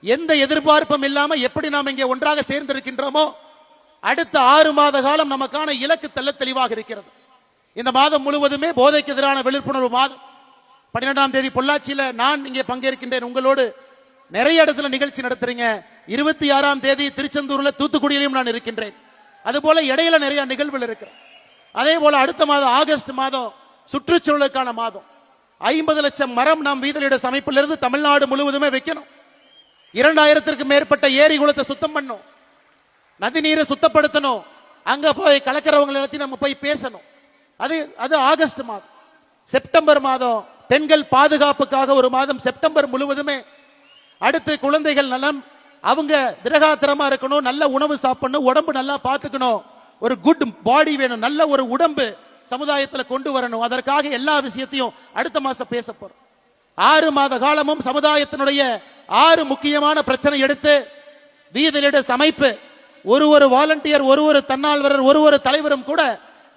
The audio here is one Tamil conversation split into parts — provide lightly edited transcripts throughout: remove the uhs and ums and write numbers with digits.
எந்த எதிர்பார்ப்பும் இல்லாம எப்படி நாம் இங்கே ஒன்றாக சேர்ந்திருக்கின்றோமோ அடுத்த 6 மாத காலம் நமக்கான இலக்கு தெளிவாக இருக்கிறது. இந்த மாதம் முழுவதுமே போதைக்கு எதிரான விழிப்புணர்வு மாதம். 12ஆம் தேதி பொள்ளாச்சியில நான் இங்கே பங்கேற்கின்றேன். உங்களோடு நிறைய இடத்துல நிகழ்ச்சி நடத்துறீங்க. 26ஆம் தேதி திருச்செந்தூர்ல தூத்துக்குடியிலும் நான் இருக்கின்றேன். அதுபோல இடையில நிறைய நிகழ்வுகள் இருக்கு. அதே போல அடுத்த மாதம் ஆகஸ்ட் மாதம் சுற்றுச்சூழலுக்கான மாதம். 50 லட்சம் மரம் நாம் வீதலிட அமைப்பிலிருந்து தமிழ்நாடு முழுவதுமே வைக்கணும். 2000த்திற்கும் மேற்பட்ட ஏரி குளத்தை சுத்தம் பண்ணும், நதி நீரை சுத்தப்படுத்தணும். அங்க போய் கலக்கிறவங்க எல்லாத்தையும் நம்ம போய் பேசணும். அது ஆகஸ்ட் மாதம். செப்டம்பர் மாதம் பெண்கள் பாதுகாப்புக்காக ஒரு மாதம் செப்டம்பர் முழுவதுமே. அடுத்து குழந்தைகள் நலம், அவங்க திரகாத்திரமா இருக்கணும், நல்ல உணவு சாப்பிடணும், உடம்பு நல்லா பார்த்துக்கணும், ஒரு குட் பாடி வேணும், நல்ல ஒரு உடம்பு சமுதாயத்தில் கொண்டு வரணும். அதற்காக எல்லா விஷயத்தையும் அடுத்த மாசம் பேச போறோம். 6 மாத காலமும் சமுதாயத்தினுடைய 6 முக்கியமான பிரச்சனை எடுத்து வீதிலிட அமைப்பு, ஒரு வாலண்டியர், ஒரு தன்னால்வரர், ஒரு தலைவரும் கூட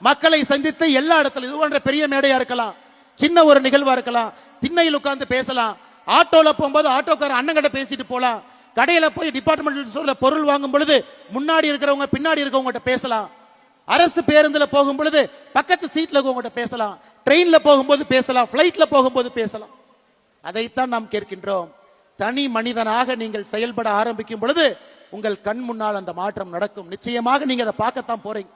மக்களை சந்தித்து எல்லா இடத்துல, இது போன்ற பெரிய மேடையா இருக்கலாம், சின்ன ஒரு நிகழ்வா இருக்கலாம், திண்ணையில் உட்கார்ந்து பேசலாம். ஆட்டோல போகும்போது ஆட்டோக்கார அண்ணங்கிட்ட பேசிட்டு போலாம். கடையில போய் டிபார்ட்மெண்டல் ஸ்டோர்ல பொருள் வாங்கும் பொழுது முன்னாடி இருக்கிறவங்க பின்னாடி இருக்கவங்க பேசலாம். அரசு பேருந்துல போகும் பொழுது பக்கத்து சீட்ல இருக்கவங்க பேசலாம். ட்ரெயின்ல போகும்போது பேசலாம், பிளைட்ல போகும்போது பேசலாம். அதைத்தான் நாம் கேட்கின்றோம். தனி மனிதனாக நீங்கள் செயல்பட ஆரம்பிக்கும் பொழுது உங்கள் கண் முன்னால் அந்த மாற்றம் நடக்கும். நிச்சயமாக நீங்க அதை பார்க்கத்தான் போறீங்க.